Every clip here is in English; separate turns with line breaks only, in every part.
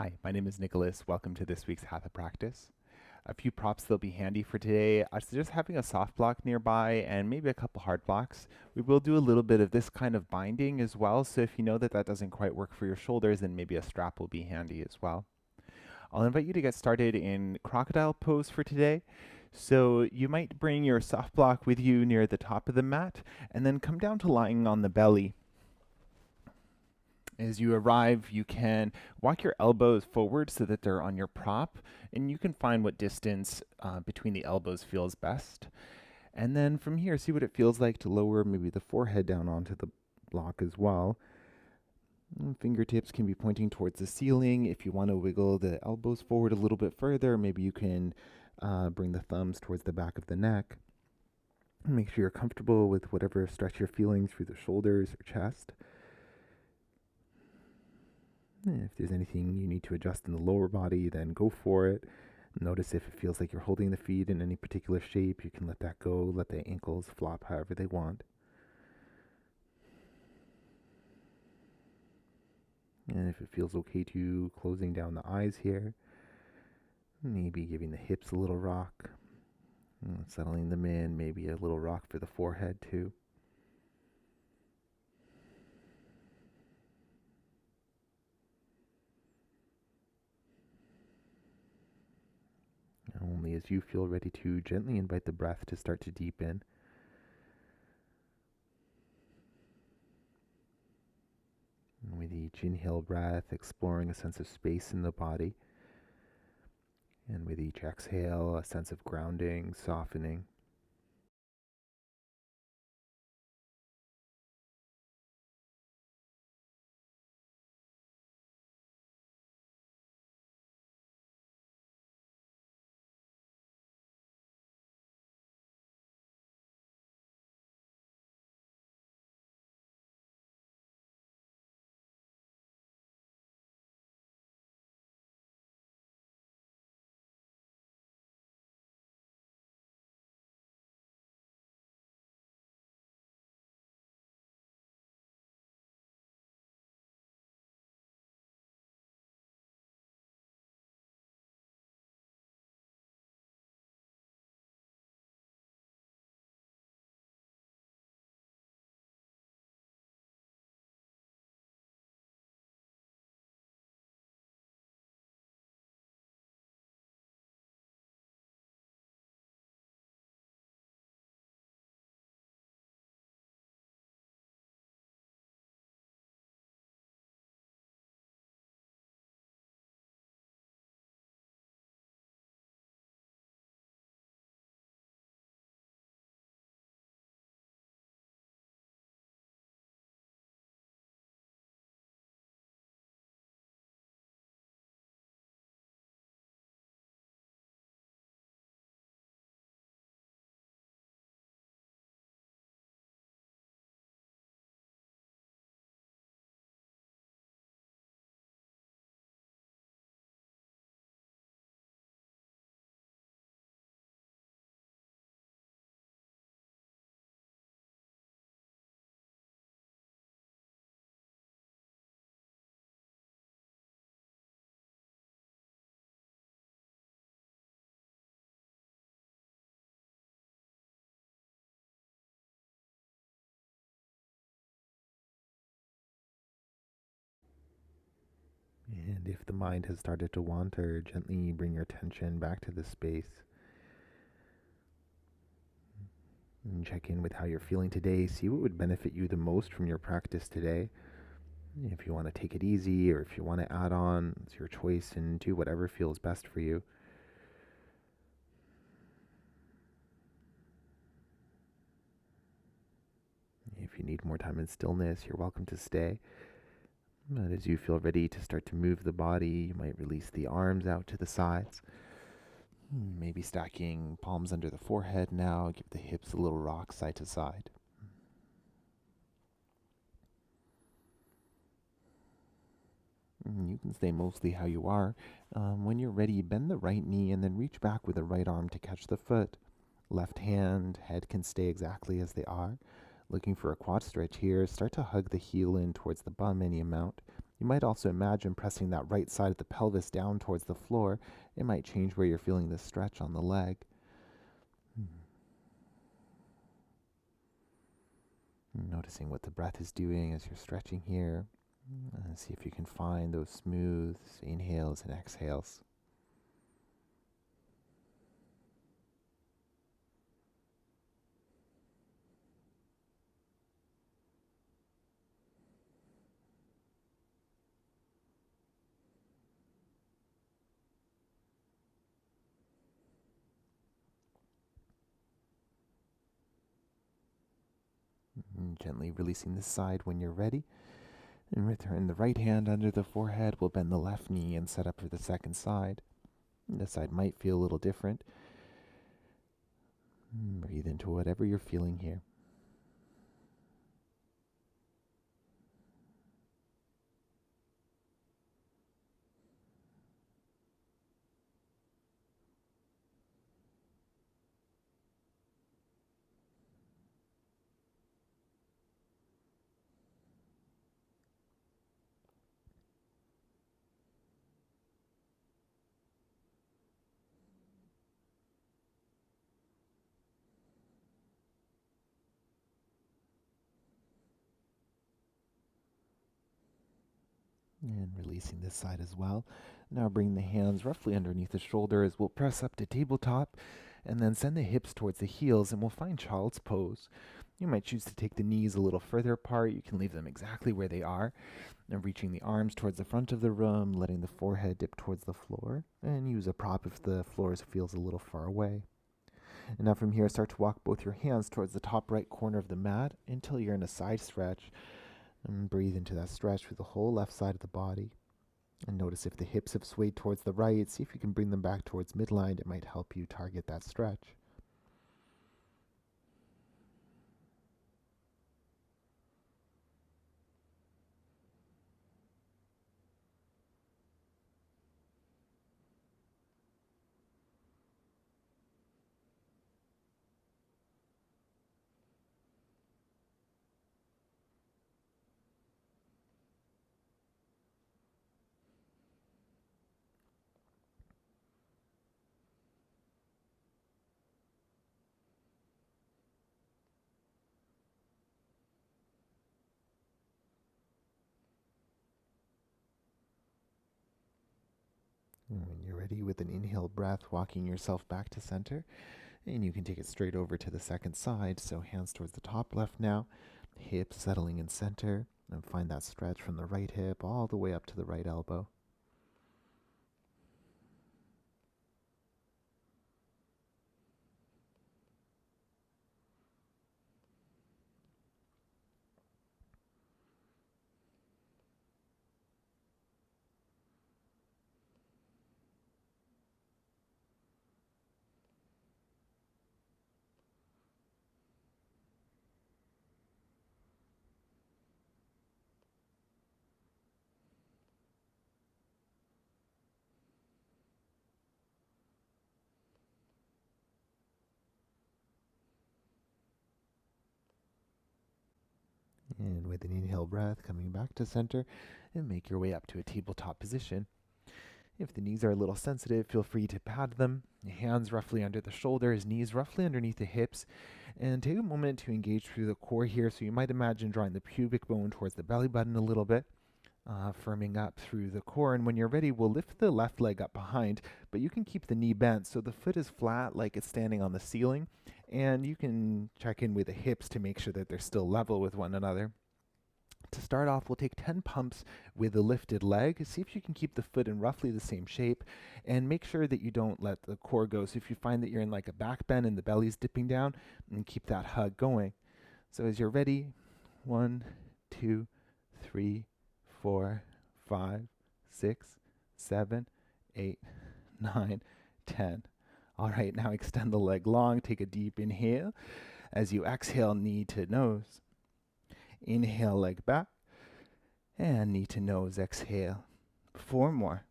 Hi, my name is Nicholas. Welcome to this week's Hatha practice. A few props that'll be handy for today. I suggest having a soft block nearby and maybe a couple hard blocks. We will do a little bit of this kind of binding as well, so if you know that that doesn't quite work for your shoulders, then maybe a strap will be handy as well. I'll invite you to get started in crocodile pose for today. So you might bring your soft block with you near the top of the mat and then come down to lying on the belly. As you arrive, you can walk your elbows forward so that they're on your prop, and you can find what distance between the elbows feels best. And then from here, see what it feels like to lower maybe the forehead down onto the block as well. Fingertips can be pointing towards the ceiling. If you want to wiggle the elbows forward a little bit further, maybe you can bring the thumbs towards the back of the neck. Make sure you're comfortable with whatever stretch you're feeling through the shoulders or chest. If there's anything you need to adjust in the lower body, then go for it. Notice if it feels like you're holding the feet in any particular shape. You can let that go, let the ankles flop however they want. And if it feels okay to you, closing down the eyes here. Maybe giving the hips a little rock. Settling them in, maybe a little rock for the forehead too. Only as you feel ready to, gently invite the breath to start to deepen. And with each inhale breath, exploring a sense of space in the body. And with each exhale, a sense of grounding, softening. And if the mind has started to wander, gently bring your attention back to the space. And check in with how you're feeling today. See what would benefit you the most from your practice today. If you want to take it easy or if you want to add on, it's your choice, and do whatever feels best for you. If you need more time in stillness, you're welcome to stay. But as you feel ready to start to move the body, you might release the arms out to the sides. Maybe stacking palms under the forehead now. Give the hips a little rock side to side. You can stay mostly how you are. When you're ready, bend the right knee and then reach back with the right arm to catch the foot. Left hand, head can stay exactly as they are. Looking for a quad stretch here. Start to hug the heel in towards the bum any amount. You might also imagine pressing that right side of the pelvis down towards the floor. It might change where you're feeling the stretch on the leg. Noticing what the breath is doing as you're stretching here. See if you can find those smooth inhales and exhales. Gently releasing the side when you're ready. And return the right hand under the forehead. We'll bend the left knee and set up for the second side. This side might feel a little different. Breathe into whatever you're feeling here. And releasing this side as well. Now bring the hands roughly underneath the shoulders. We'll press up to tabletop and then send the hips towards the heels, and we'll find child's pose. You might choose to take the knees a little further apart. You can leave them exactly where they are. And reaching the arms towards the front of the room, letting the forehead dip towards the floor, and use a prop if the floor feels a little far away. And now from here, start to walk both your hands towards the top right corner of the mat until you're in a side stretch. And breathe into that stretch through the whole left side of the body. And notice if the hips have swayed towards the right, see if you can bring them back towards midline. It might help you target that stretch. And when you're ready, with an inhale breath, walking yourself back to center. And you can take it straight over to the second side. So hands towards the top left now. Hips settling in center. And find that stretch from the right hip all the way up to the right elbow. And with an inhale breath, coming back to center, and make your way up to a tabletop position. If the knees are a little sensitive, feel free to pad them. Hands roughly under the shoulders, knees roughly underneath the hips. And take a moment to engage through the core here. So you might imagine drawing the pubic bone towards the belly button a little bit, firming up through the core. And when you're ready, we'll lift the left leg up behind, but you can keep the knee bent so the foot is flat like it's standing on the ceiling. And you can check in with the hips to make sure that they're still level with one another. To start off, we'll take 10 pumps with the lifted leg. See if you can keep the foot in roughly the same shape, and make sure that you don't let the core go. So if you find that you're in like a back bend and the belly's dipping down, and keep that hug going. So as you're ready, 1, 2, 3, 4, 5, 6, 7, 8, 9, 10. All right, now extend the leg long. Take a deep inhale. As you exhale, knee to nose. Inhale, leg back. And knee to nose, exhale. 4 more.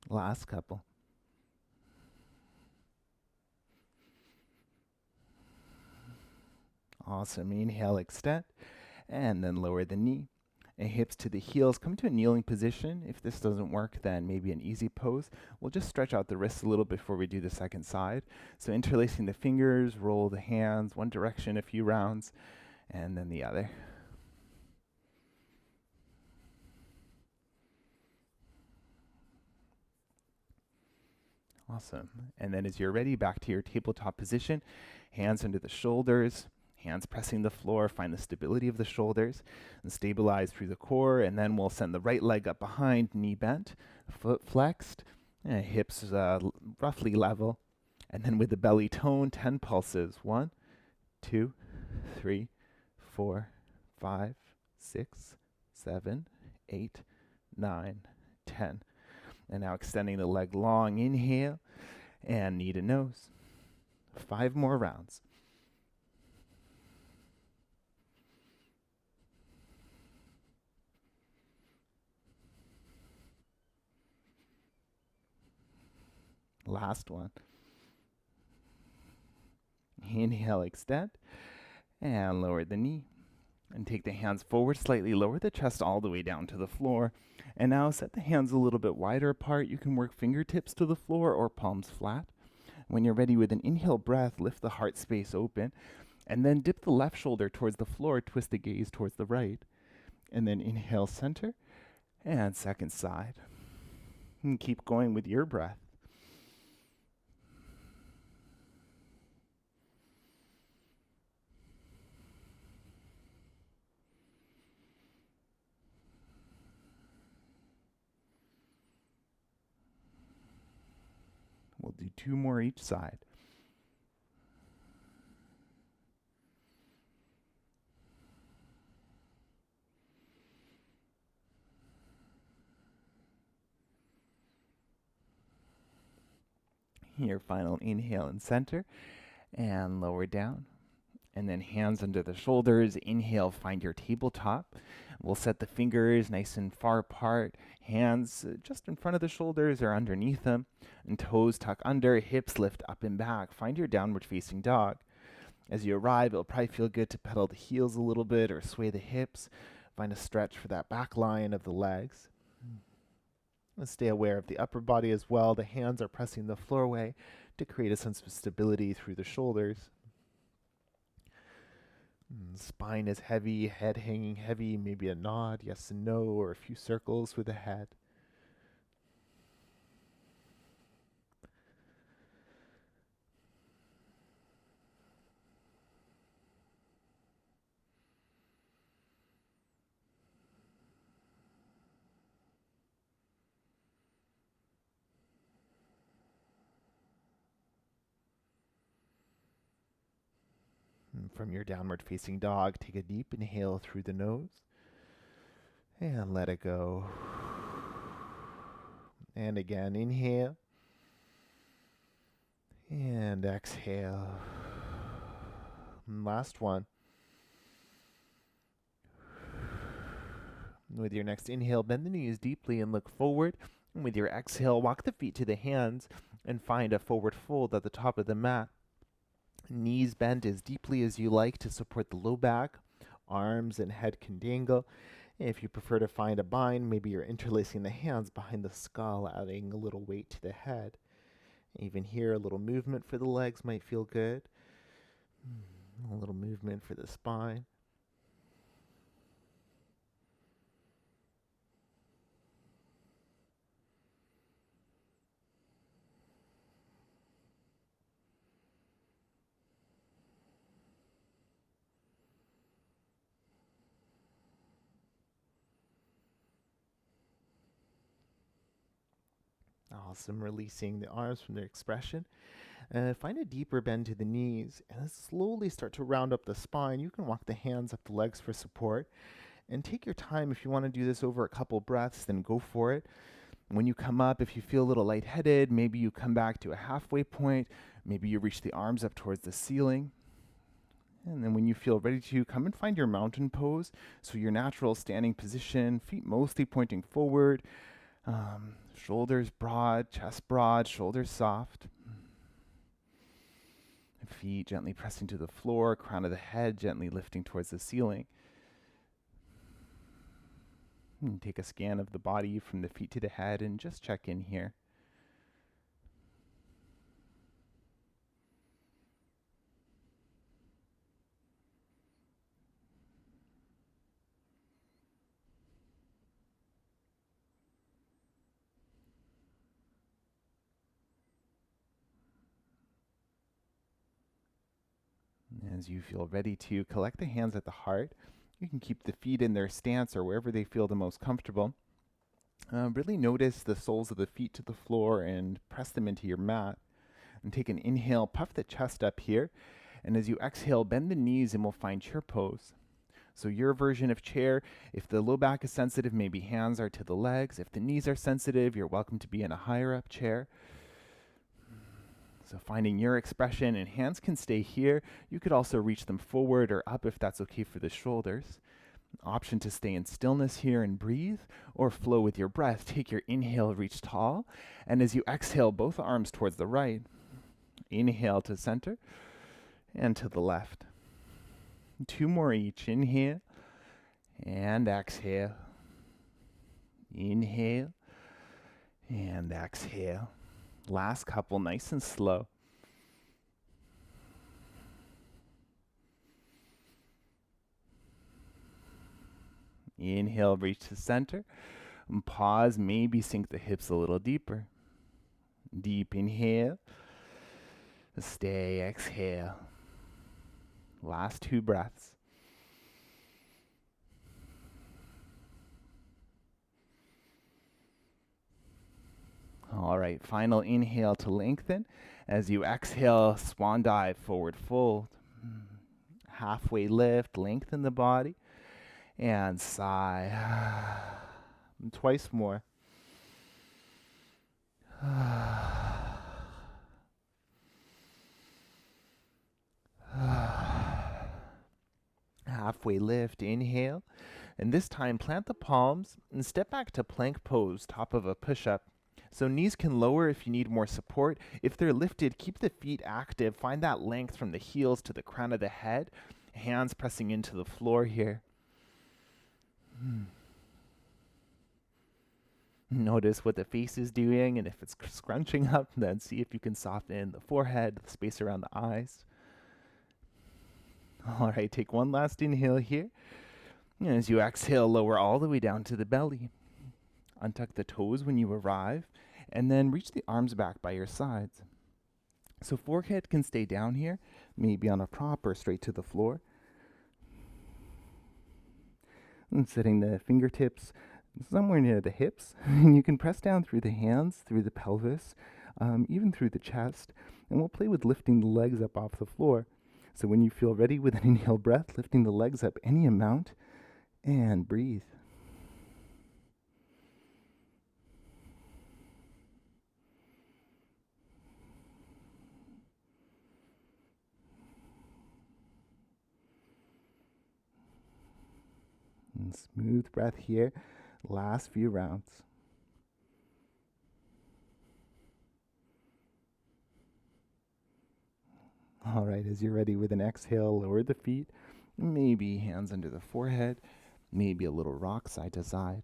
Last couple. . Awesome. Inhale, extend, and then lower the knee. And hips to the heels. Come to a kneeling position. If this doesn't work, then maybe an easy pose. We'll just stretch out the wrists a little before we do the second side. So interlacing the fingers, roll the hands one direction a few rounds, and then the other. Awesome. And then as you're ready, back to your tabletop position. Hands under the shoulders, hands pressing the floor. Find the stability of the shoulders and stabilize through the core. And then we'll send the right leg up behind, knee bent, foot flexed, and hips roughly level. And then with the belly tone, 10 pulses. 1, 2, 3, 4, 5, 6, 7, 8, 9, 10. And now extending the leg long. Inhale and knee to nose. 5 more rounds. Last one. Inhale, extend, and lower the knee. And take the hands forward slightly, lower the chest all the way down to the floor. And now set the hands a little bit wider apart. You can work fingertips to the floor or palms flat. When you're ready with an inhale breath, lift the heart space open. And then dip the left shoulder towards the floor, twist the gaze towards the right. And then inhale, center, and second side. And keep going with your breath. We'll do 2 more each side. Your final inhale and center, and lower down. And then hands under the shoulders. Inhale, find your tabletop. We'll set the fingers nice and far apart. Hands just in front of the shoulders or underneath them. And toes tuck under, hips lift up and back. Find your downward facing dog. As you arrive, it'll probably feel good to pedal the heels a little bit or sway the hips. Find a stretch for that back line of the legs. And stay aware of the upper body as well. The hands are pressing the floorway to create a sense of stability through the shoulders. Spine is heavy, head hanging heavy, maybe a nod, yes and no, or a few circles with the head. From your downward facing dog, take a deep inhale through the nose and let it go. And again, inhale and exhale. And last one. With your next inhale, bend the knees deeply and look forward. And with your exhale, walk the feet to the hands and find a forward fold at the top of the mat. Knees bent as deeply as you like to support the low back. Arms and head can dangle. If you prefer to find a bind, maybe you're interlacing the hands behind the skull, adding a little weight to the head. Even here, a little movement for the legs might feel good. A little movement for the spine. Awesome. Releasing the arms from their expression. Find a deeper bend to the knees and slowly start to round up the spine. You can walk the hands up the legs for support. And take your time. If you want to do this over a couple breaths, then go for it. When you come up, if you feel a little lightheaded, maybe you come back to a halfway point. Maybe you reach the arms up towards the ceiling. And then when you feel ready to, come and find your mountain pose. So your natural standing position, feet mostly pointing forward. Shoulders broad, chest broad, shoulders soft. Feet gently pressing to the floor, crown of the head gently lifting towards the ceiling. And take a scan of the body from the feet to the head and just check in here. As you feel ready to collect the hands at the heart, you can keep the feet in their stance or wherever they feel the most comfortable. Really notice the soles of the feet to the floor and press them into your mat. And take an inhale, puff the chest up here. And as you exhale, bend the knees and we'll find chair pose. So your version of chair, if the low back is sensitive, maybe hands are to the legs. If the knees are sensitive, you're welcome to be in a higher up chair. So finding your expression, and hands can stay here. You could also reach them forward or up if that's okay for the shoulders. Option to stay in stillness here and breathe, or flow with your breath. Take your inhale, reach tall, and as you exhale, both arms towards the right. Inhale to center and to the left. 2 more each. Inhale and exhale. Inhale and exhale. Last couple, nice and slow. Inhale, reach to center. And pause, maybe sink the hips a little deeper. Deep inhale. Stay, exhale. Last 2 breaths. All right, final inhale to lengthen. As you exhale, swan dive, forward fold. Halfway lift, lengthen the body. And sigh. Twice more. Halfway lift, inhale. And this time, plant the palms and step back to plank pose, top of a push-up. So knees can lower if you need more support. If they're lifted, keep the feet active. Find that length from the heels to the crown of the head. Hands pressing into the floor here. Notice what the face is doing, and if it's scrunching up, then see if you can soften the forehead, the space around the eyes. All right, take one last inhale here. And as you exhale, lower all the way down to the belly. Untuck the toes when you arrive, and then reach the arms back by your sides. So forehead can stay down here, maybe on a prop or straight to the floor. And setting the fingertips somewhere near the hips. And you can press down through the hands, through the pelvis, even through the chest. And we'll play with lifting the legs up off the floor. So when you feel ready with an inhale breath, lifting the legs up any amount, and breathe. And smooth breath here. Last few rounds. All right, as you're ready with an exhale, lower the feet. Maybe hands under the forehead. Maybe a little rock side to side.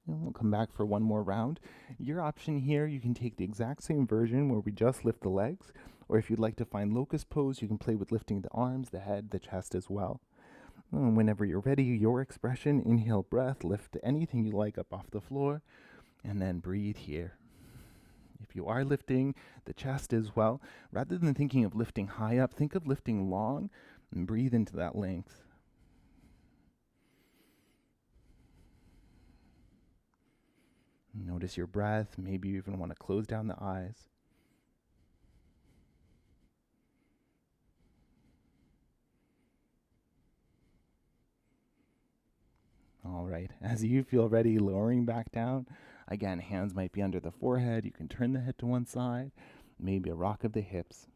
And we'll come back for one more round. Your option here, you can take the exact same version where we just lift the legs, or if you'd like to find locust pose, you can play with lifting the arms, the head, the chest as well. And whenever you're ready, your expression, inhale breath, lift anything you like up off the floor, and then breathe here. If you are lifting the chest as well, rather than thinking of lifting high up, think of lifting long and breathe into that length. Notice your breath. Maybe you even want to close down the eyes. All right, as you feel ready, lowering back down. Again, hands might be under the forehead. You can turn the head to one side, maybe a rock of the hips.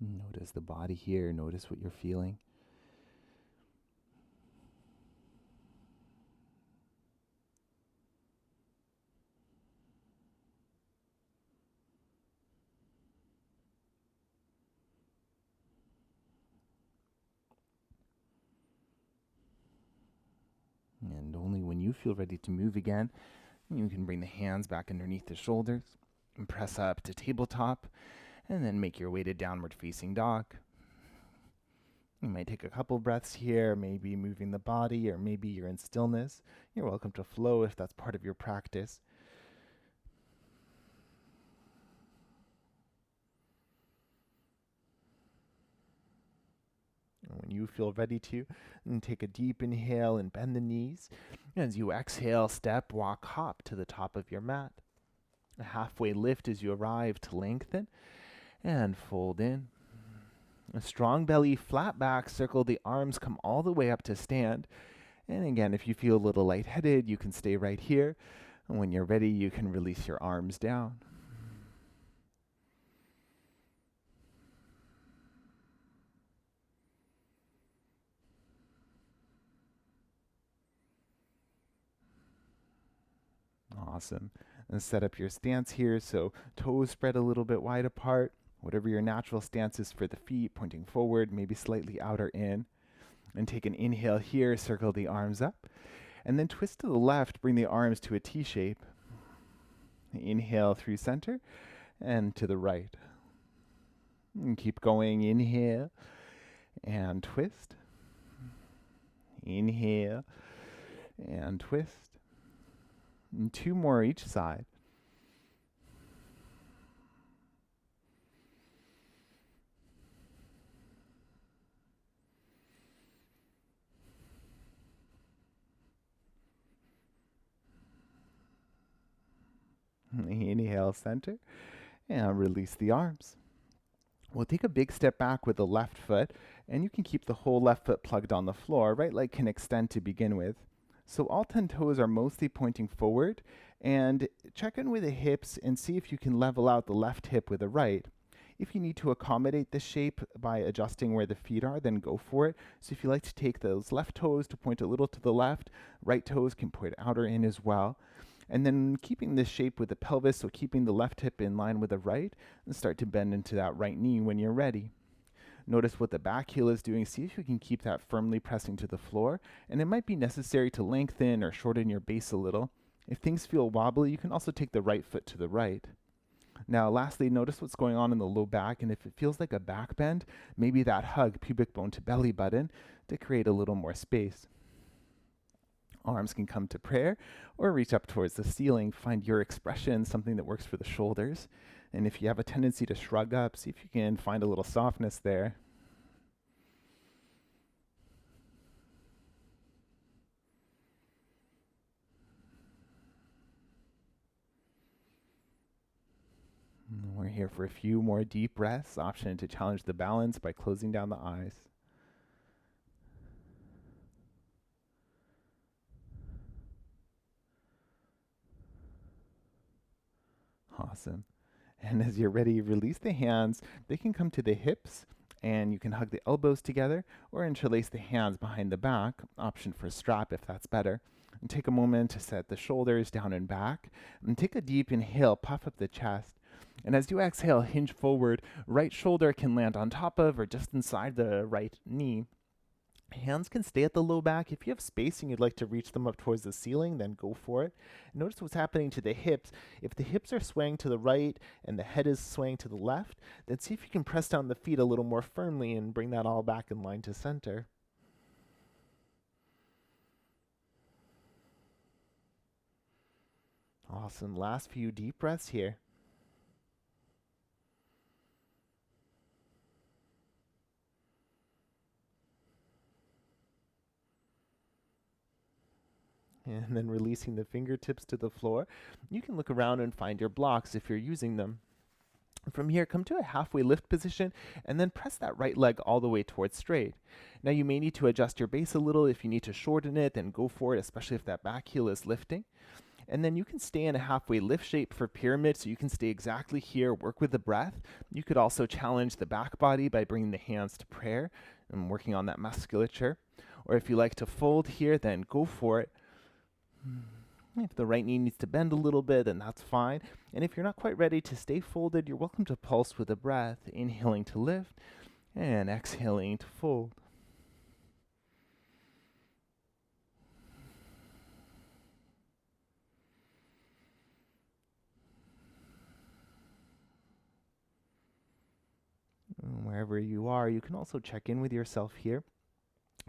Notice the body here. Notice what you're feeling. And only when you feel ready to move again, you can bring the hands back underneath the shoulders and press up to tabletop, and then make your way to downward facing dog. You might take a couple breaths here, maybe moving the body, or maybe you're in stillness. You're welcome to flow if that's part of your practice. And when you feel ready to, and take a deep inhale and bend the knees. As you exhale, step, walk, hop to the top of your mat. A halfway lift as you arrive to lengthen and fold in. A strong belly, flat back, circle the arms, come all the way up to stand. And again, if you feel a little lightheaded, you can stay right here. And when you're ready, you can release your arms down. Awesome. And set up your stance here, so toes spread a little bit wide apart. Whatever your natural stance is for the feet, pointing forward, maybe slightly out or in. And take an inhale here, circle the arms up. And then twist to the left, bring the arms to a T shape. Inhale through center and to the right. And keep going, inhale and twist. Inhale and twist. And 2 more each side. Inhale, center, and release the arms. We'll take a big step back with the left foot, and you can keep the whole left foot plugged on the floor. Right leg can extend to begin with. So all 10 toes are mostly pointing forward, and check in with the hips and see if you can level out the left hip with the right. If you need to accommodate this shape by adjusting where the feet are, then go for it. So if you like to take those left toes to point a little to the left, right toes can point out or in as well. And then keeping this shape with the pelvis, so keeping the left hip in line with the right, and start to bend into that right knee when you're ready. Notice what the back heel is doing. See if you can keep that firmly pressing to the floor. And it might be necessary to lengthen or shorten your base a little. If things feel wobbly, you can also take the right foot to the right. Now, lastly, notice what's going on in the low back. And if it feels like a back bend, maybe that hug, pubic bone to belly button, to create a little more space. Arms can come to prayer or reach up towards the ceiling. Find your expression, something that works for the shoulders. And if you have a tendency to shrug up, see if you can find a little softness there. And we're here for a few more deep breaths. Option to challenge the balance by closing down the eyes. Awesome. And as you're ready, release the hands. They can come to the hips, and you can hug the elbows together or interlace the hands behind the back. Option for strap if that's better. And take a moment to set the shoulders down and back. And take a deep inhale, puff up the chest. And as you exhale, hinge forward. Right shoulder can land on top of or just inside the right knee. Hands can stay at the low back. If you have space and you'd like to reach them up towards the ceiling, then go for it. Notice what's happening to the hips. If the hips are swaying to the right and the head is swaying to the left, then see if you can press down the feet a little more firmly and bring that all back in line to center. Awesome. Last few deep breaths here. And then releasing the fingertips to the floor. You can look around and find your blocks if you're using them. From here, come to a halfway lift position and then press that right leg all the way towards straight. Now you may need to adjust your base a little. If you need to shorten it, then go for it, especially if that back heel is lifting. And then you can stay in a halfway lift shape for pyramid, so you can stay exactly here, work with the breath. You could also challenge the back body by bringing the hands to prayer and working on that musculature. Or if you like to fold here, then go for it. If the right knee needs to bend a little bit, then that's fine. And if you're not quite ready to stay folded, you're welcome to pulse with the breath, inhaling to lift and exhaling to fold. And wherever you are, you can also check in with yourself here.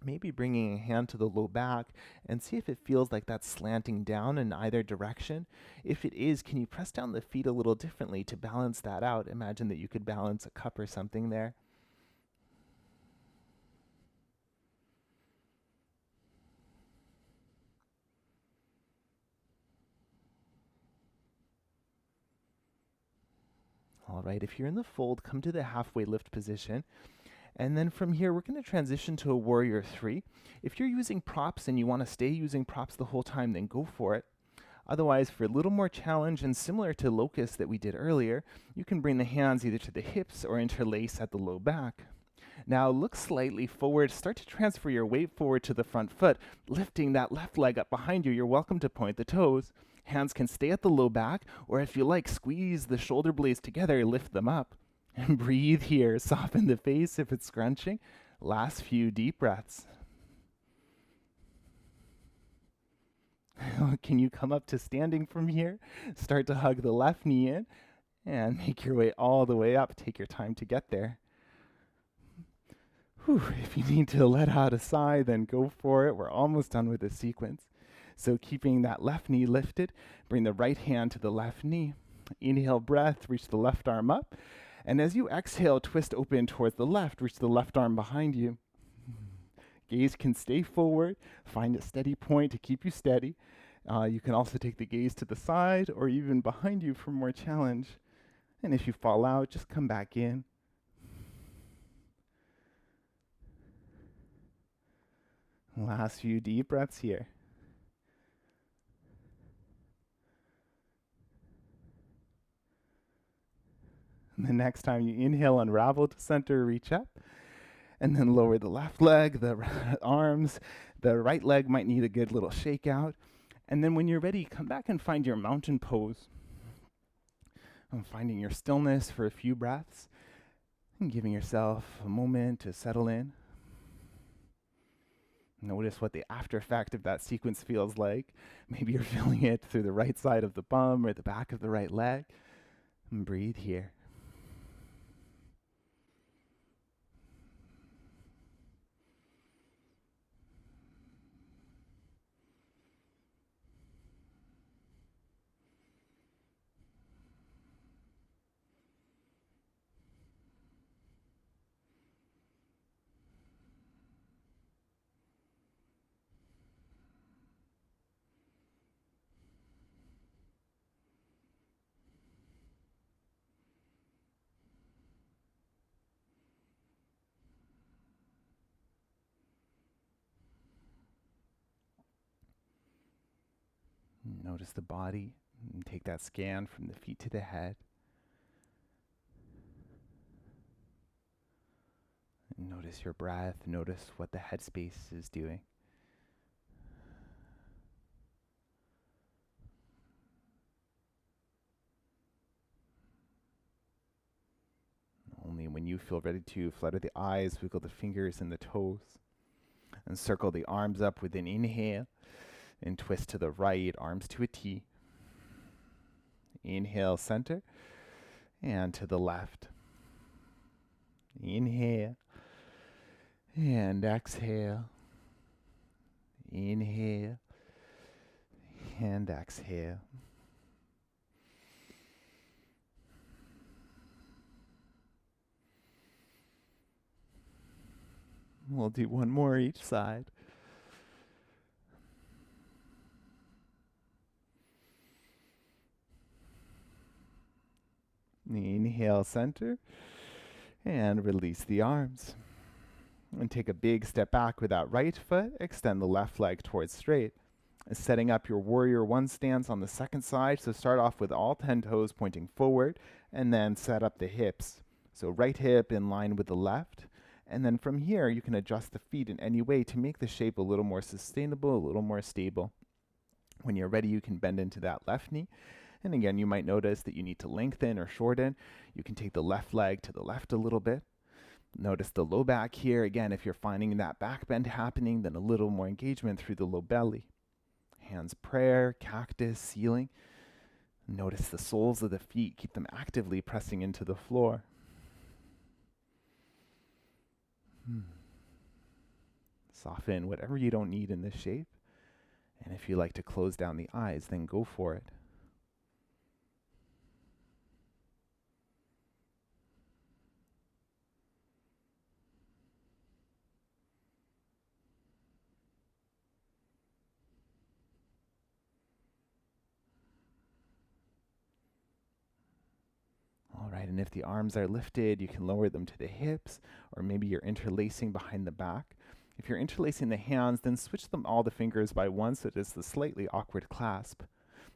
Maybe bringing a hand to the low back and see if it feels like that's slanting down in either direction. If it is, can you press down the feet a little differently to balance that out? Imagine that you could balance a cup or something there. All right, if you're in the fold, come to the halfway lift position. And then from here, we're going to transition to a warrior 3. If you're using props and you want to stay using props the whole time, then go for it. Otherwise, for a little more challenge and similar to locust that we did earlier, you can bring the hands either to the hips or interlace at the low back. Now look slightly forward, start to transfer your weight forward to the front foot, lifting that left leg up behind you. You're welcome to point the toes. Hands can stay at the low back, or if you like, squeeze the shoulder blades together, lift them up. And breathe here, soften the face if it's scrunching. Last few deep breaths. Can you come up to standing from here? Start to hug the left knee in and make your way all the way up. Take your time to get there. Whew, if you need to let out a sigh, then go for it. We're almost done with this sequence. So keeping that left knee lifted, bring the right hand to the left knee. Inhale, breath, reach the left arm up. And as you exhale, twist open towards the left, reach the left arm behind you. Gaze can stay forward. Find a steady point to keep you steady. You can also take the gaze to the side or even behind you for more challenge. And if you fall out, just come back in. Last few deep breaths here. And the next time you inhale, unravel to center, reach up. And then lower the left leg, the arms. The right leg might need a good little shake out. And then when you're ready, come back and find your mountain pose. And finding your stillness for a few breaths. And giving yourself a moment to settle in. Notice what the after effect of that sequence feels like. Maybe you're feeling it through the right side of the bum or the back of the right leg. And breathe here. Notice the body and take that scan from the feet to the head. And notice your breath. Notice what the headspace is doing. Only when you feel ready to, flutter the eyes, wiggle the fingers and the toes. And circle the arms up with an inhale. And twist to the right, arms to a T. Inhale, center. And to the left. Inhale. And exhale. Inhale. And exhale. We'll do one more each side. Inhale, center, and release the arms. And take a big step back with that right foot. Extend the left leg towards straight. Setting up your warrior one stance on the second side. So start off with all 10 toes pointing forward and then set up the hips. So right hip in line with the left. And then from here, you can adjust the feet in any way to make the shape a little more sustainable, a little more stable. When you're ready, you can bend into that left knee. And again, you might notice that you need to lengthen or shorten. You can take the left leg to the left a little bit. Notice the low back here. Again, if you're finding that back bend happening, then a little more engagement through the low belly. Hands prayer, cactus, ceiling. Notice the soles of the feet. Keep them actively pressing into the floor. Soften whatever you don't need in this shape. And if you like to close down the eyes, then go for it. All right, and if the arms are lifted, you can lower them to the hips, or maybe you're interlacing behind the back. If you're interlacing the hands, then switch them all the fingers by one so it's the slightly awkward clasp.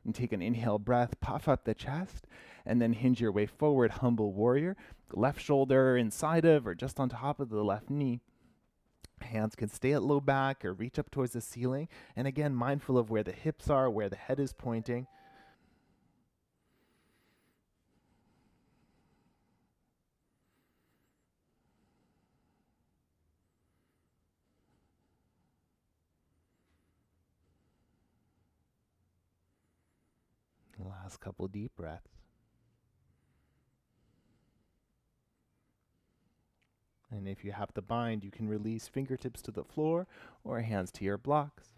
And take an inhale breath, puff up the chest, and then hinge your way forward, humble warrior. Left shoulder inside of or just on top of the left knee. Hands can stay at low back or reach up towards the ceiling. And again, mindful of where the hips are, where the head is pointing. Last couple deep breaths. And if you have the bind, you can release fingertips to the floor or hands to your blocks.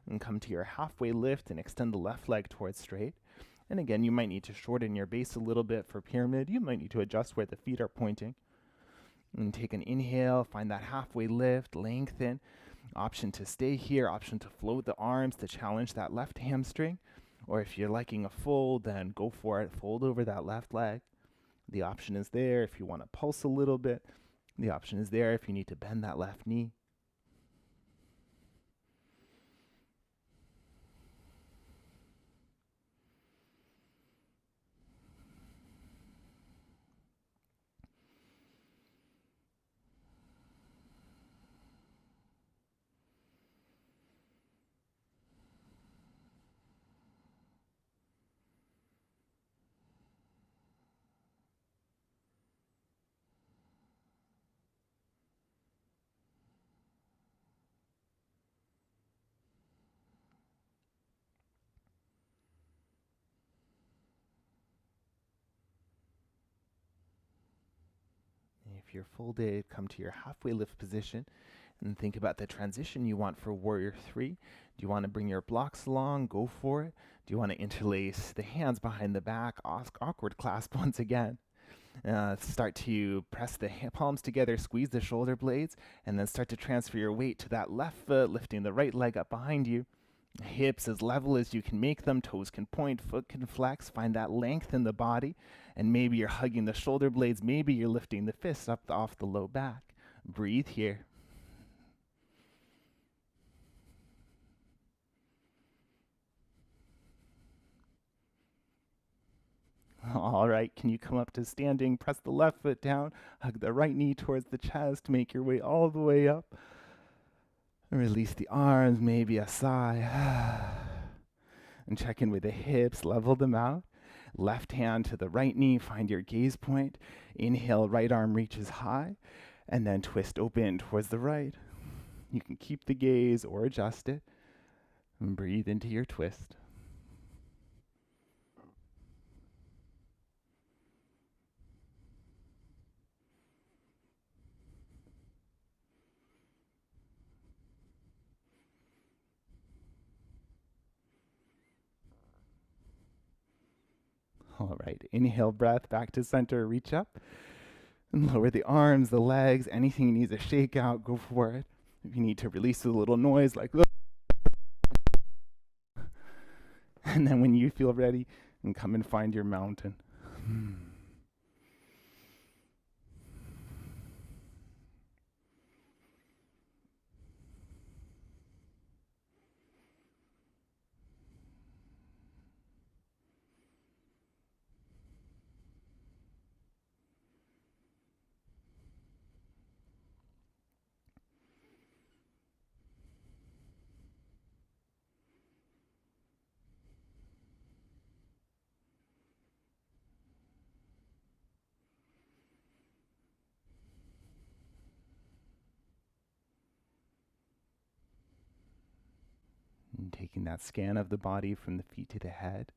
And come to your halfway lift and extend the left leg towards straight. And again, you might need to shorten your base a little bit for pyramid. You might need to adjust where the feet are pointing. And take an inhale, find that halfway lift, lengthen. Option to stay here, option to float the arms to challenge that left hamstring. Or if you're liking a fold, then go for it. Fold over that left leg. The option is there if you want to pulse a little bit. The option is there if you need to bend that left knee. If you're folded, come to your halfway lift position and think about the transition you want for Warrior 3. Do you want to bring your blocks along? Go for it. Do you want to interlace the hands behind the back? Awkward clasp once again. Start to press the palms together, squeeze the shoulder blades, and then start to transfer your weight to that left foot, lifting the right leg up behind you. Hips as level as you can make them, toes can point, foot can flex, find that length in the body, and maybe you're hugging the shoulder blades, maybe you're lifting the fists up off the low back. Breathe here. All right, can you come up to standing, press the left foot down, hug the right knee towards the chest, make your way all the way up. Release the arms, maybe a sigh. And check in with the hips, level them out. Left hand to the right knee, find your gaze point. Inhale, right arm reaches high, and then twist open towards the right. You can keep the gaze or adjust it. And breathe into your twist. All right, inhale, breath, back to center, reach up. And lower the arms, the legs, anything needs a shake out, go for it. If you need to release a little noise like that. And then when you feel ready, and come and find your mountain. And taking that scan of the body from the feet to the head.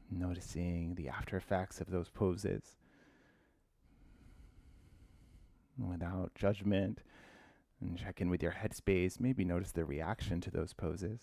Noticing the after effects of those poses. Without judgment. And check in with your headspace. Maybe notice the reaction to those poses.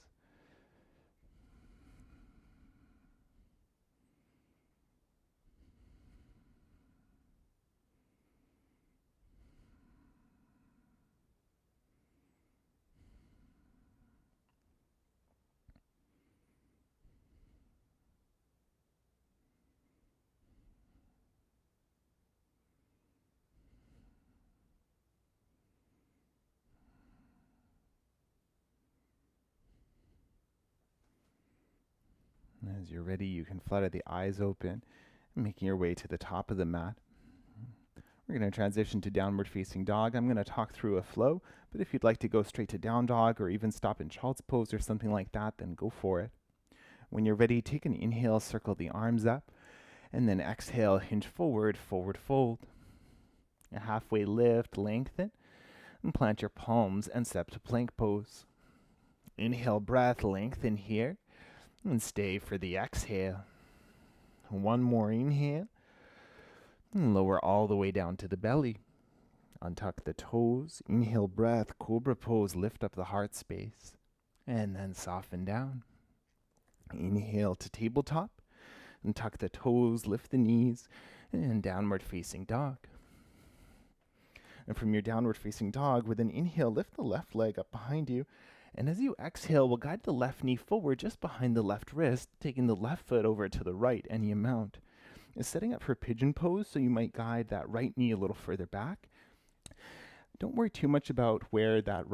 As you're ready, you can flutter the eyes open, making your way to the top of the mat. We're going to transition to downward facing dog. I'm going to talk through a flow, but if you'd like to go straight to down dog or even stop in child's pose or something like that, then go for it. When you're ready, take an inhale, circle the arms up, and then exhale, hinge forward, forward fold. A halfway lift, lengthen, and plant your palms and step to plank pose. Inhale, breath, lengthen here. And stay for the exhale. One more inhale. And lower all the way down to the belly. Untuck the toes. Inhale, breath, cobra pose. Lift up the heart space. And then soften down. Inhale to tabletop. And tuck the toes, lift the knees. And downward facing dog. And from your downward facing dog, with an inhale, lift the left leg up behind you. And as you exhale, we'll guide the left knee forward just behind the left wrist, taking the left foot over to the right any amount. It's setting up for pigeon pose, so you might guide that right knee a little further back. Don't worry too much about where that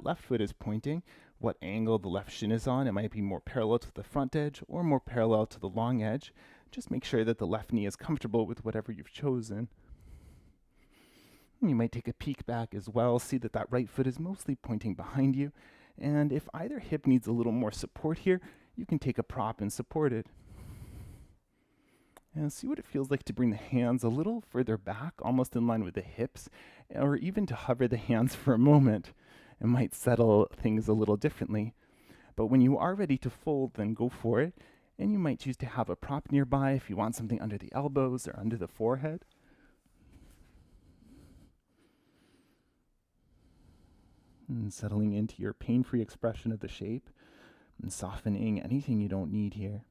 left foot is pointing, what angle the left shin is on. It might be more parallel to the front edge or more parallel to the long edge. Just make sure that the left knee is comfortable with whatever you've chosen. You might take a peek back as well, see that that right foot is mostly pointing behind you. And if either hip needs a little more support here, you can take a prop and support it. And see what it feels like to bring the hands a little further back, almost in line with the hips, or even to hover the hands for a moment. It might settle things a little differently. But when you are ready to fold, then go for it. And you might choose to have a prop nearby if you want something under the elbows or under the forehead. And settling into your pain-free expression of the shape and softening anything you don't need here.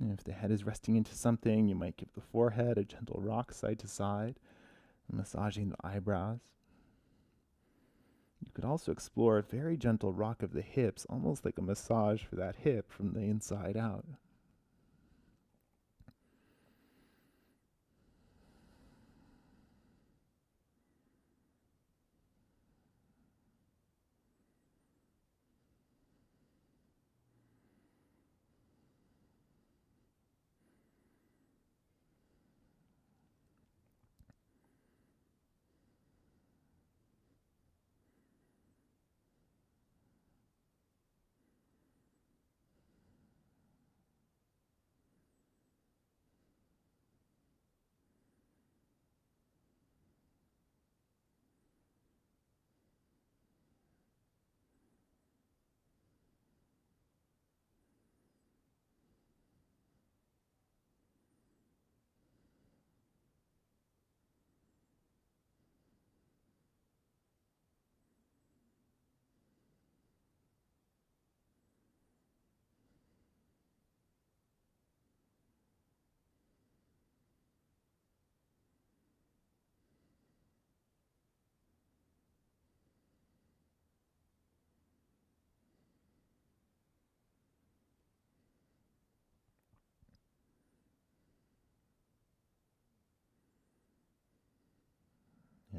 And if the head is resting into something, you might give the forehead a gentle rock side to side, massaging the eyebrows. You could also explore a very gentle rock of the hips, almost like a massage for that hip from the inside out.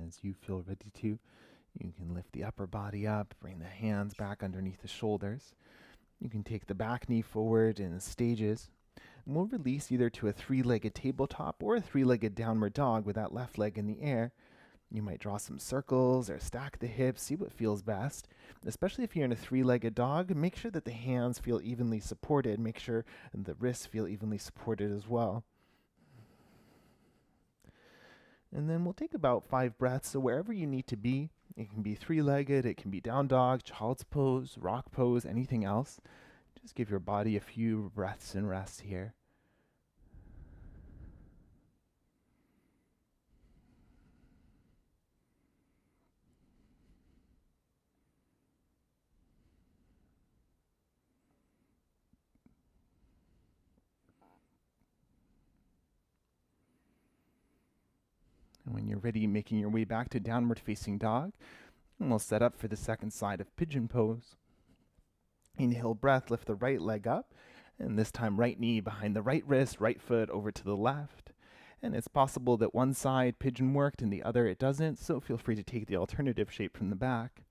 As you feel ready to, you can lift the upper body up, bring the hands back underneath the shoulders. You can take the back knee forward in stages. And we'll release either to a three-legged tabletop or a three-legged downward dog with that left leg in the air. You might draw some circles or stack the hips, see what feels best. Especially if you're in a three-legged dog, make sure that the hands feel evenly supported. Make sure the wrists feel evenly supported as well. And then we'll take about 5 breaths. So wherever you need to be, it can be three-legged, it can be down dog, child's pose, rock pose, anything else. Just give your body a few breaths and rests here. And when you're ready, making your way back to downward facing dog, and we'll set up for the second side of pigeon pose. Inhale breath, lift the right leg up, and this time right knee behind the right wrist, right foot over to the left. And it's possible that one side pigeon worked and the other it doesn't, so feel free to take the alternative shape from the back.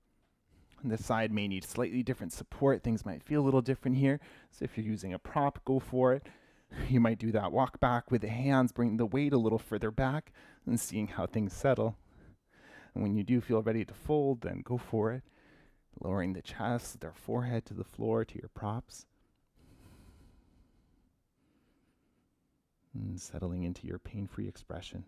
And this side may need slightly different support. Things might feel a little different here, so if you're using a prop, go for it. You might do that walk back with the hands, bring the weight a little further back, and seeing how things settle. And when you do feel ready to fold, then go for it. Lowering the chest, their forehead to the floor, to your props. And settling into your pain-free expression.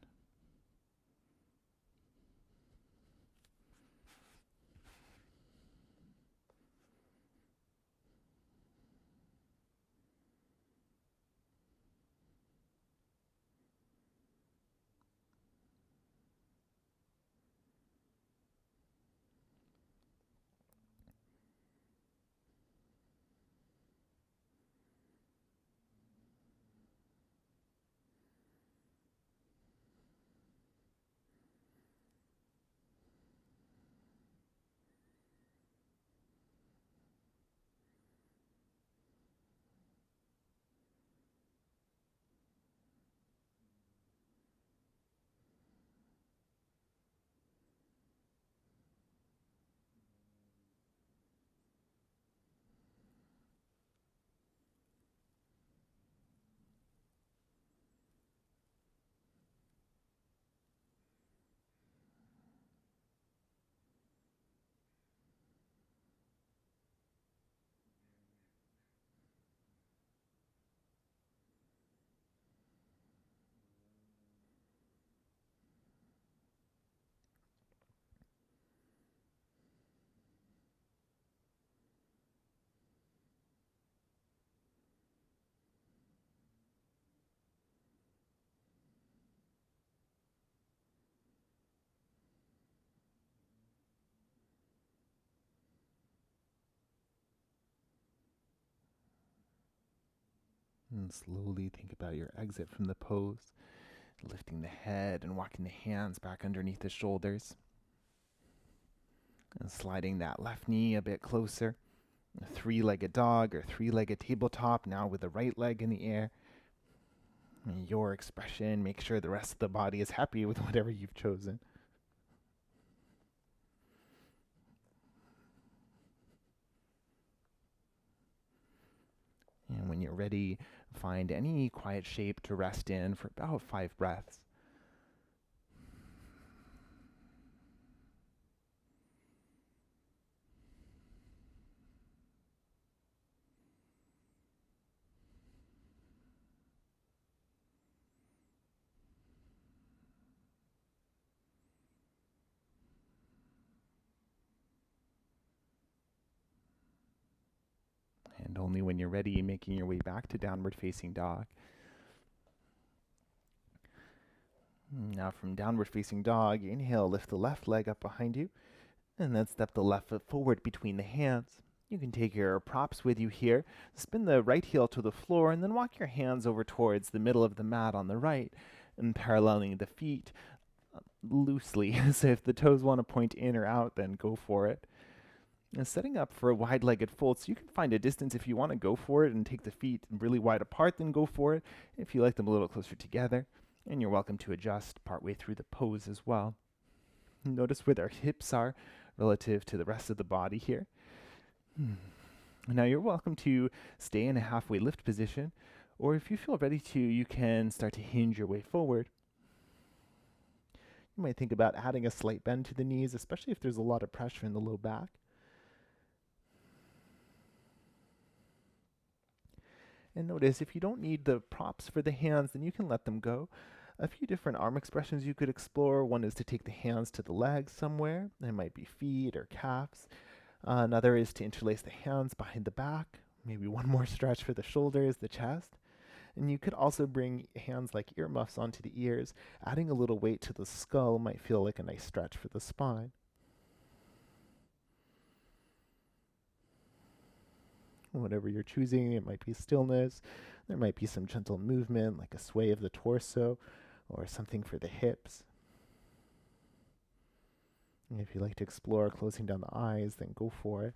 And slowly think about your exit from the pose, lifting the head and walking the hands back underneath the shoulders. And sliding that left knee a bit closer. A three-legged dog or three-legged tabletop, now with the right leg in the air. And your expression, make sure the rest of the body is happy with whatever you've chosen. And when you're ready, find any quiet shape to rest in for about 5 breaths. And only when you're ready, making your way back to downward facing dog. Now from downward facing dog, inhale, lift the left leg up behind you, and then step the left foot forward between the hands. You can take your props with you here, spin the right heel to the floor, and then walk your hands over towards the middle of the mat on the right, and paralleling the feet loosely. So if the toes want to point in or out, then go for it. And setting up for a wide-legged fold, so you can find a distance if you want to go for it and take the feet really wide apart, then go for it. If you like them a little closer together, and you're welcome to adjust partway through the pose as well. Notice where their hips are relative to the rest of the body here. Now you're welcome to stay in a halfway lift position, or if you feel ready to, you can start to hinge your way forward. You might think about adding a slight bend to the knees, especially if there's a lot of pressure in the low back. And notice if you don't need the props for the hands, then you can let them go. A few different arm expressions you could explore. One is to take the hands to the legs somewhere. It might be feet or calves. Another is to interlace the hands behind the back. Maybe one more stretch for the shoulders, the chest. And you could also bring hands like earmuffs onto the ears. Adding a little weight to the skull might feel like a nice stretch for the spine. Whatever you're choosing, it might be stillness. There might be some gentle movement, like a sway of the torso, or something for the hips. And if you like to explore closing down the eyes, then go for it.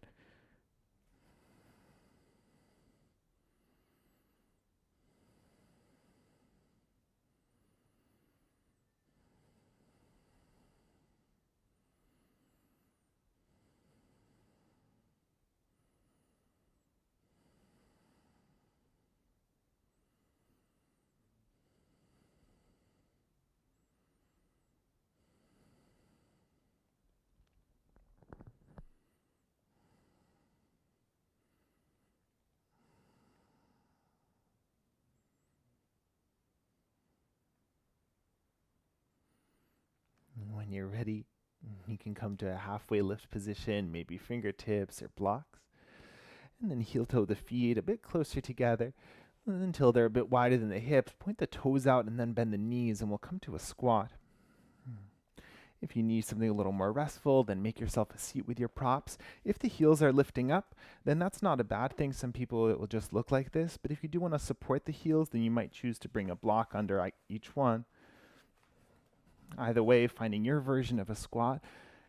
And when you're ready, you can come to a halfway lift position, maybe fingertips or blocks. And then heel toe the feet a bit closer together until they're a bit wider than the hips. Point the toes out and then bend the knees, and we'll come to a squat. If you need something a little more restful, then make yourself a seat with your props. If the heels are lifting up, then that's not a bad thing. Some people, it will just look like this. But if you do want to support the heels, then you might choose to bring a block under each one. Either way, finding your version of a squat,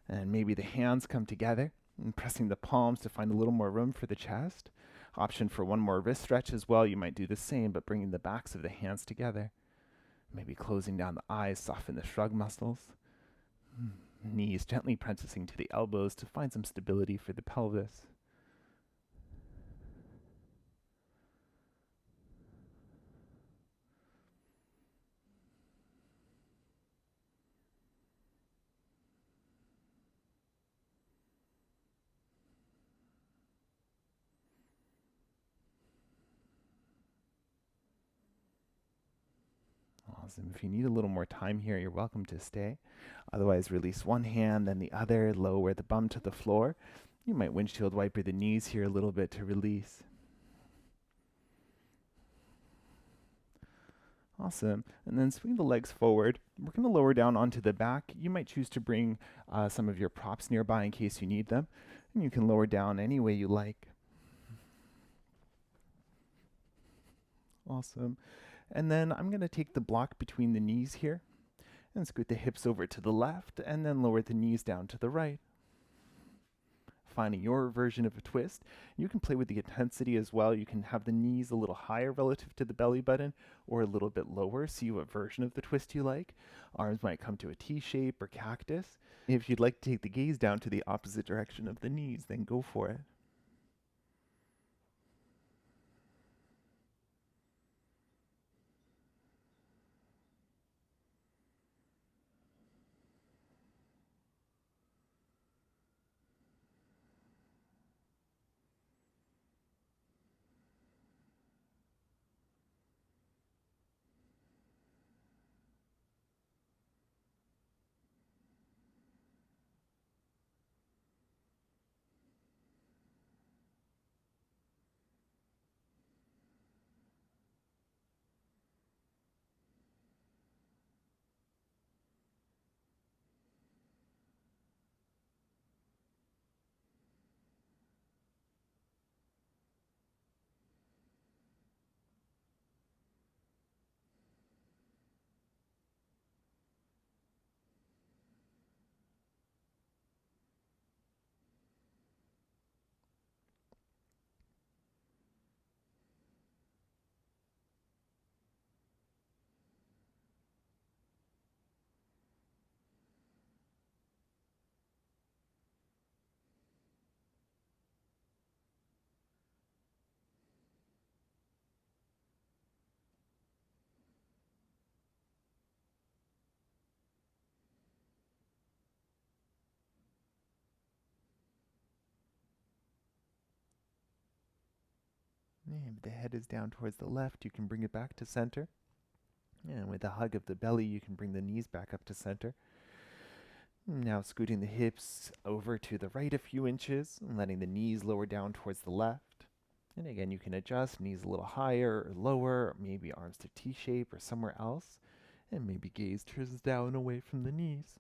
and maybe the hands come together and pressing the palms to find a little more room for the chest. Option for one more wrist stretch as well. You might do the same, but bringing the backs of the hands together. Maybe closing down the eyes, soften the shrug muscles. Knees gently pressing to the elbows to find some stability for the pelvis. Awesome. If you need a little more time here, you're welcome to stay. Otherwise, release one hand, then the other, lower the bum to the floor. You might windshield wiper the knees here a little bit to release. Awesome. And then swing the legs forward. We're going to lower down onto the back. You might choose to bring some of your props nearby in case you need them. And you can lower down any way you like. Awesome. And then I'm going to take the block between the knees here and scoot the hips over to the left and then lower the knees down to the right. Finding your version of a twist. You can play with the intensity as well. You can have the knees a little higher relative to the belly button or a little bit lower. See what version of the twist you like. Arms might come to a T shape or cactus. If you'd like to take the gaze down to the opposite direction of the knees, then go for it. If the head is down towards the left, you can bring it back to center. And with a hug of the belly, you can bring the knees back up to center. Now scooting the hips over to the right a few inches and letting the knees lower down towards the left. And again, you can adjust knees a little higher or lower, or maybe arms to T-shape or somewhere else. And maybe gaze turns down away from the knees.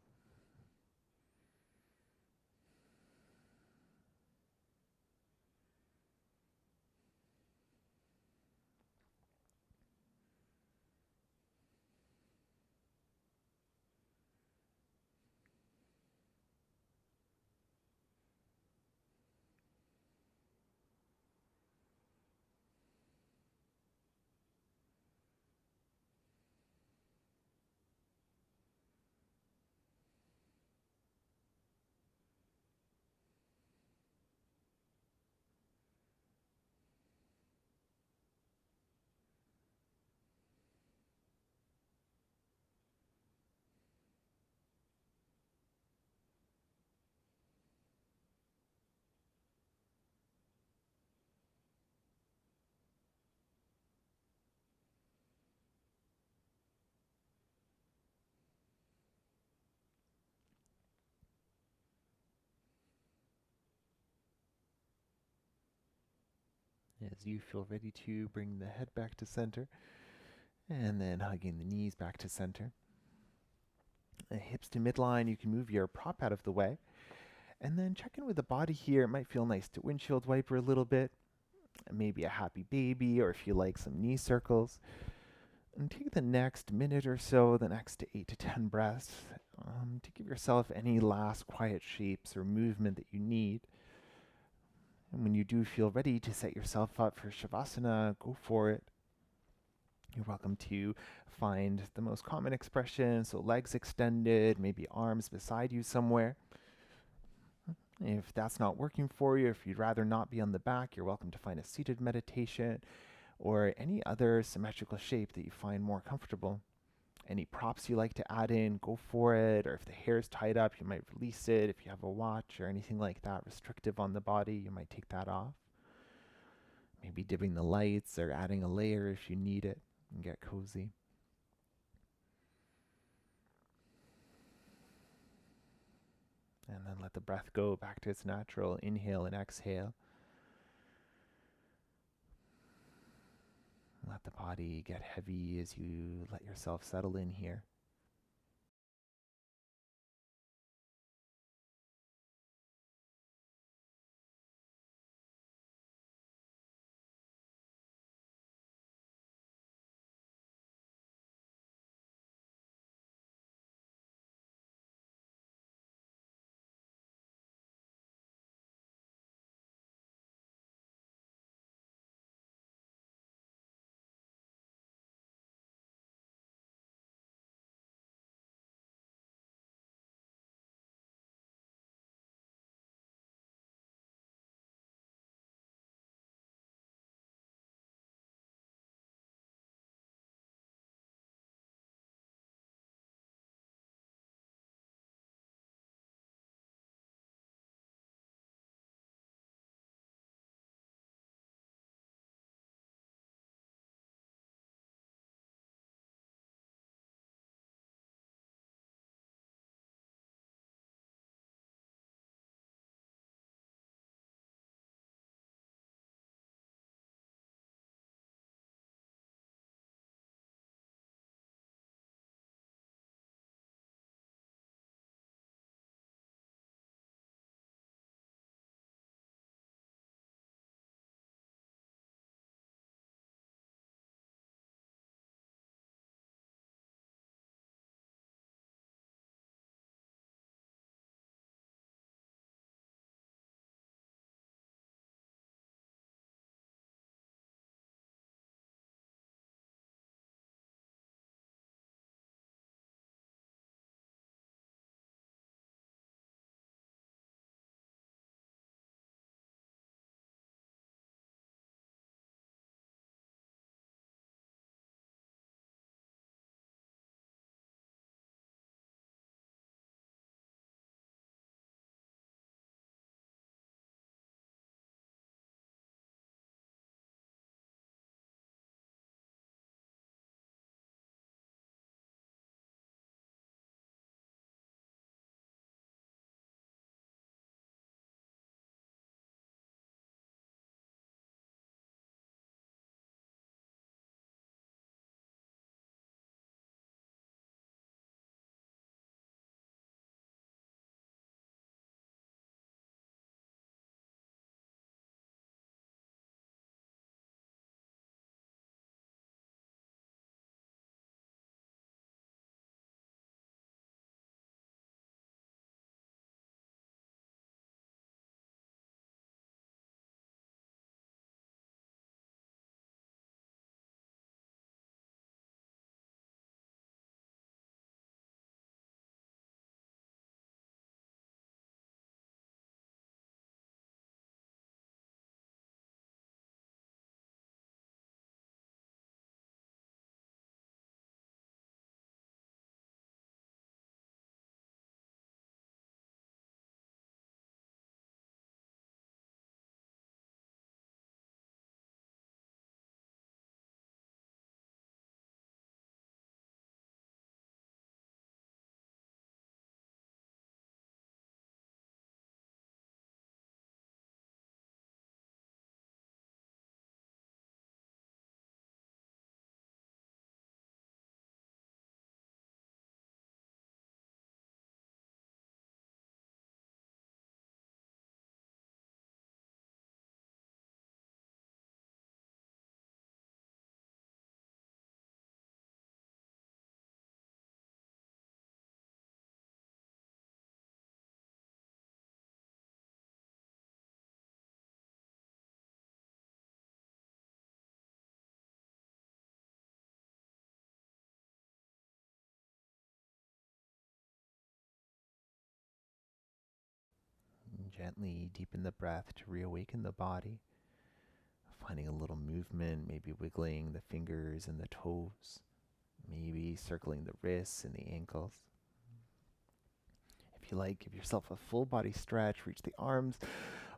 As you feel ready to bring the head back to center, and then hugging the knees back to center. Hips to midline, you can move your prop out of the way. And then check in with the body here. It might feel nice to windshield wiper a little bit. Maybe a happy baby, or if you like, some knee circles. And take the next minute or so, the next 8 to 10 breaths, to give yourself any last quiet shapes or movement that you need. And when you do feel ready to set yourself up for Shavasana, go for it. You're welcome to find the most common expression, so legs extended, maybe arms beside you somewhere. If that's not working for you, if you'd rather not be on the back, you're welcome to find a seated meditation or any other symmetrical shape that you find more comfortable. Any props you like to add in, go for it. Or if the hair is tied up, you might release it. If you have a watch or anything like that restrictive on the body, you might take that off. Maybe dimming the lights or adding a layer if you need it, and get cozy. And then let the breath go back to its natural inhale and exhale. Let the body get heavy as you let yourself settle in here. Gently deepen the breath to reawaken the body, finding a little movement, maybe wiggling the fingers and the toes, maybe circling the wrists and the ankles. If you like, give yourself a full body stretch, reach the arms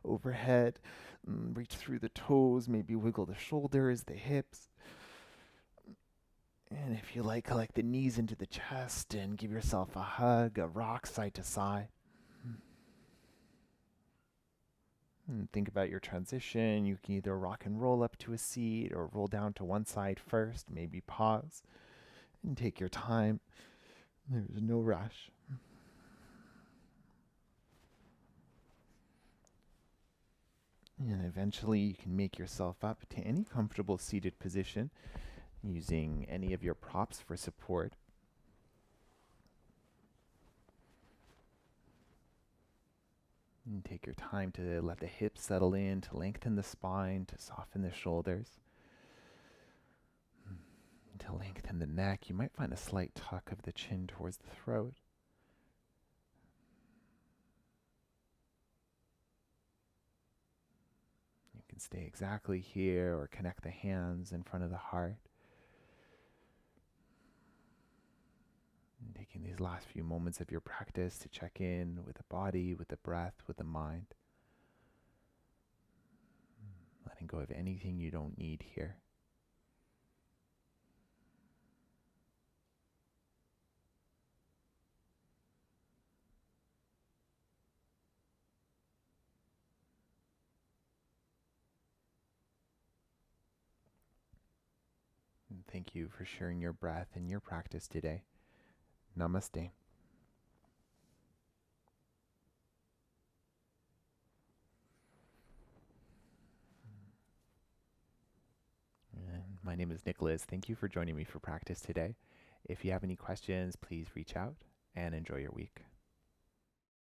overhead, reach through the toes, maybe wiggle the shoulders, the hips. And if you like, collect the knees into the chest and give yourself a hug, a rock side to side. And think about your transition. You can either rock and roll up to a seat or roll down to one side first, maybe pause and take your time. There's no rush. And eventually you can make yourself up to any comfortable seated position using any of your props for support. And take your time to let the hips settle in, to lengthen the spine, to soften the shoulders, to lengthen the neck. You might find a slight tuck of the chin towards the throat. You can stay exactly here or connect the hands in front of the heart. And taking these last few moments of your practice to check in with the body, with the breath, with the mind. Letting go of anything you don't need here. And thank you for sharing your breath and your practice today. Namaste. And my name is Nicholas. Thank you for joining me for practice today. If you have any questions, please reach out and enjoy your week.